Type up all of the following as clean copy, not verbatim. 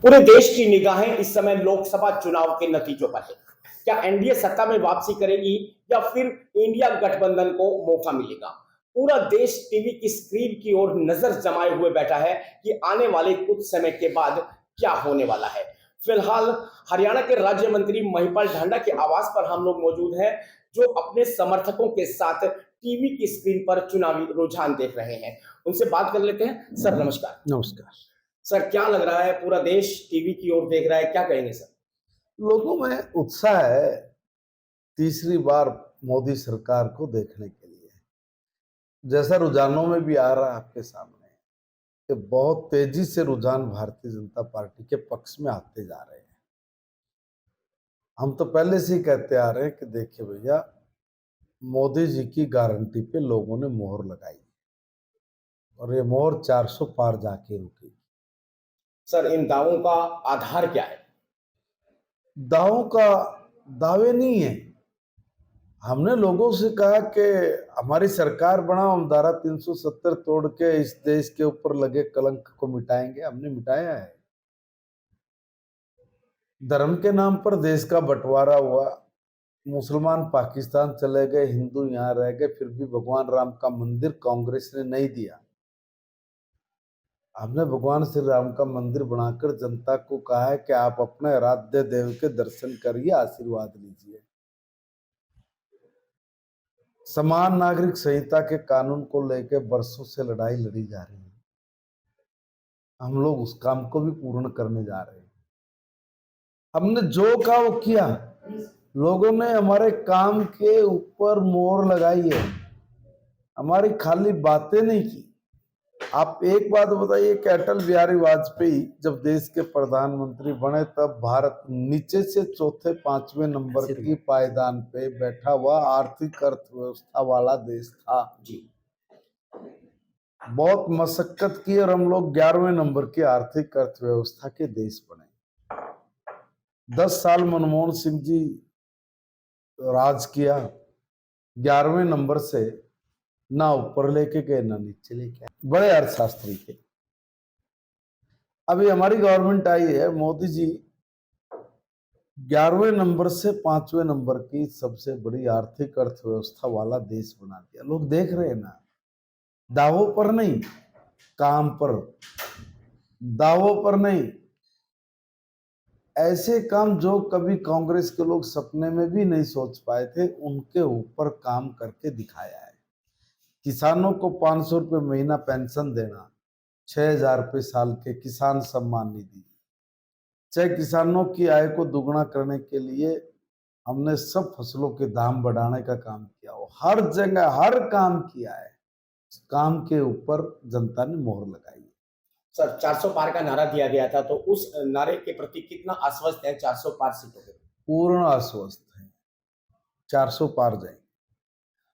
पूरे देश की निगाहें इस समय लोकसभा चुनाव के नतीजों पर है। क्या एनडीए सत्ता में वापसी करेगी या फिर इंडिया गठबंधन को मौका मिलेगा? पूरा देश टीवी की स्क्रीन की ओर नजर जमाए हुए बैठा है कि आने वाले कुछ समय के बाद क्या होने वाला है। फिलहाल हरियाणा के राज्य मंत्री महिपाल ढांडा के आवास पर हम लोग मौजूद हैं, जो अपने समर्थकों के साथ टीवी की स्क्रीन पर चुनावी रुझान देख रहे हैं। उनसे बात कर लेते हैं। सर नमस्कार। नमस्कार। सर क्या लग रहा है, पूरा देश टीवी की ओर देख रहा है, क्या कहेंगे सर? लोगों में उत्साह है तीसरी बार मोदी सरकार को देखने के लिए। जैसा रुझानों में भी आ रहा है आपके सामने कि बहुत तेजी से रुझान भारतीय जनता पार्टी के पक्ष में आते जा रहे हैं। हम तो पहले से ही कहते आ रहे हैं कि देखिए भैया, मोदी जी की गारंटी पे लोगों ने मोहर लगाई और ये मोहर 400 पार जाके रुकी। सर इन दावों का आधार क्या है? दावों का दावे नहीं है। हमने लोगों से कहा कि हमारी सरकार बनाओ, हम धारा 370 तोड़ के इस देश के ऊपर लगे कलंक को मिटाएंगे। हमने मिटाया है। धर्म के नाम पर देश का बंटवारा हुआ, मुसलमान पाकिस्तान चले गए, हिंदू यहाँ रह गए, फिर भी भगवान राम का मंदिर कांग्रेस ने नहीं दिया। हमने भगवान श्री राम का मंदिर बनाकर जनता को कहा है कि आप अपने आराध्य देव के दर्शन करिए, आशीर्वाद लीजिए। समान नागरिक संहिता के कानून को लेकर वर्षों से लड़ाई लड़ी जा रही है। हम लोग उस काम को भी पूर्ण करने जा रहे हैं। हमने जो कहा वो किया। लोगों ने हमारे काम के ऊपर मोहर लगाई है, हमारी खाली बातें नहीं की। आप एक बात बताइए कि अटल बिहारी वाजपेयी जब देश के प्रधानमंत्री बने तब भारत नीचे से चौथे पांचवें नंबर की पायदान पे बैठा हुआ आर्थिक अर्थव्यवस्था वाला देश था जी। बहुत मशक्कत की और हम लोग 11वें नंबर की आर्थिक अर्थव्यवस्था के देश बने। 10 साल मनमोहन सिंह जी राज किया, 11वें नंबर से ना ऊपर लेके गए ना नीचे लेके आए। बड़े अर्थशास्त्री थे। अभी हमारी गवर्नमेंट आई है, मोदी जी 11वें नंबर से 5वें नंबर की सबसे बड़ी आर्थिक अर्थव्यवस्था वाला देश बना दिया। लोग देख रहे हैं ना, दावों पर नहीं, काम पर। दावों पर नहीं, ऐसे काम जो कभी कांग्रेस के लोग सपने में भी नहीं सोच पाए थे, उनके ऊपर काम करके दिखाया है। किसानों को 500 रुपये महीना पेंशन देना, 6,000 रुपये साल के किसान सम्मान निधि, चाहे किसानों की आय को दुगना करने के लिए हमने सब फसलों के दाम बढ़ाने का काम किया। हो हर जगह हर काम किया है। काम के ऊपर जनता ने मोहर लगाई। सर 400 पार का नारा दिया गया था, तो उस नारे के प्रति कितना आश्वस्त है 400 पार सीटों पे? पूर्ण आश्वस्त है, 400 पार जाएंगे।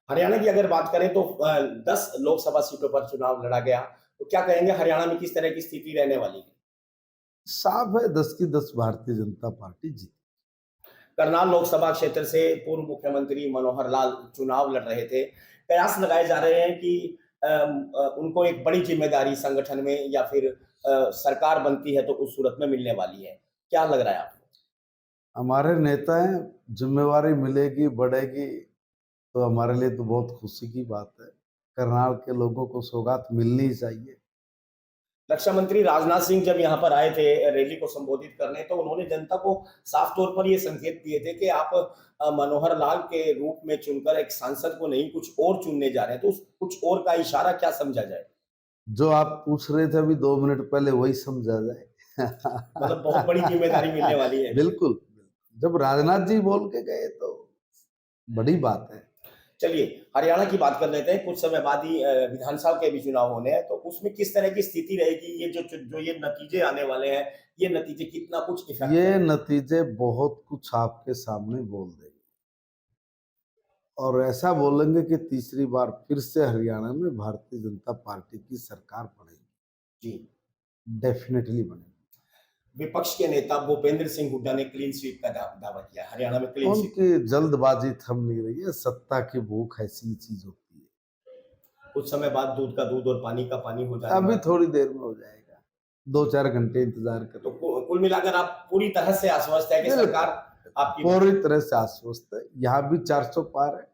हरियाणा की अगर बात करें तो 10 लोकसभा सीटों पर चुनाव लड़ा गया, तो क्या कहेंगे हरियाणा में किस तरह की स्थिति रहने वाली है? साफ है, 10 की 10 भारतीय जनता पार्टी जीती। करनाल लोकसभा क्षेत्र से पूर्व मुख्यमंत्री मनोहर लाल चुनाव लड़ रहे थे। कयास लगाए जा रहे हैं कि उनको एक बड़ी जिम्मेदारी संगठन में या फिर सरकार बनती है तो उस सूरत में मिलने वाली है। क्या लग रहा है आपको? हमारे नेता हैं, जिम्मेवारी मिलेगी, बढ़ेगी तो हमारे लिए तो बहुत खुशी की बात है। करनाल के लोगों को सौगात मिलनी ही चाहिए। रक्षा मंत्री राजनाथ सिंह जब यहाँ पर आए थे रैली को संबोधित करने, तो उन्होंने जनता को साफ तौर पर ये संकेत दिए थे कि आप मनोहर लाल के रूप में चुनकर एक सांसद को नहीं, कुछ और चुनने जा रहे हैं। तो उस कुछ और का इशारा क्या समझा जाए? जो आप पूछ रहे थे अभी 2 मिनट पहले, वही समझा जाए। मतलब बहुत बड़ी जिम्मेदारी मिलने वाली है। बिल्कुल। जब राजनाथ जी बोल के गए तो बड़ी बात है। चलिए हरियाणा की बात कर लेते हैं। कुछ समय बाद ही विधानसभा के भी चुनाव होने हैं, तो उसमें किस तरह की स्थिति रहेगी? ये जो ये नतीजे आने वाले हैं, ये नतीजे कितना कुछ इफेक्ट ये नतीजे बहुत कुछ आपके सामने बोल देंगे और ऐसा बोलेंगे कि तीसरी बार फिर से हरियाणा में भारतीय जनता पार्टी की सरकार बनेगी। जी, डेफिनेटली बनेगी। विपक्ष के नेता भूपेंद्र सिंह हुड्डा ने क्लीन स्वीप का दावा किया। हरियाणा में क्लीन स्वीप। उनकी जल्दबाजी थम नहीं रही है। सत्ता की भूख ऐसी चीज होती है। कुछ समय बाद दूध का दूध और पानी का पानी हो जाएगा। अभी थोड़ी देर में हो जाएगा, 2-4 घंटे इंतजार तो करें। कुल मिलाकर आप पूरी तरह से आश्वस्त है कि बिल्कुल। सरकार आपकी पूरी तरह से आश्वस्त है। यहाँ भी 400 पार है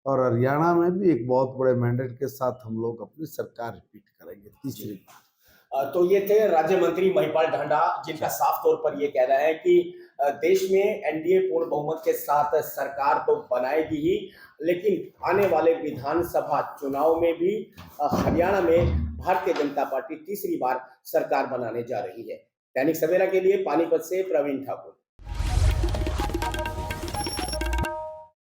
और हरियाणा में भी एक बहुत बड़े मैंडेट के साथ हम लोग अपनी सरकार रिपीट करेंगे तीसरी बार। तो ये थे राज्य मंत्री महिपाल ढांडा, जिनका साफ तौर पर ये कहना है कि देश में एनडीए पूर्ण बहुमत के साथ सरकार तो बनाएगी ही, लेकिन आने वाले विधानसभा चुनाव में भी हरियाणा में भारतीय जनता पार्टी तीसरी बार सरकार बनाने जा रही है। दैनिक सवेरा के लिए पानीपत से प्रवीण ठाकुर।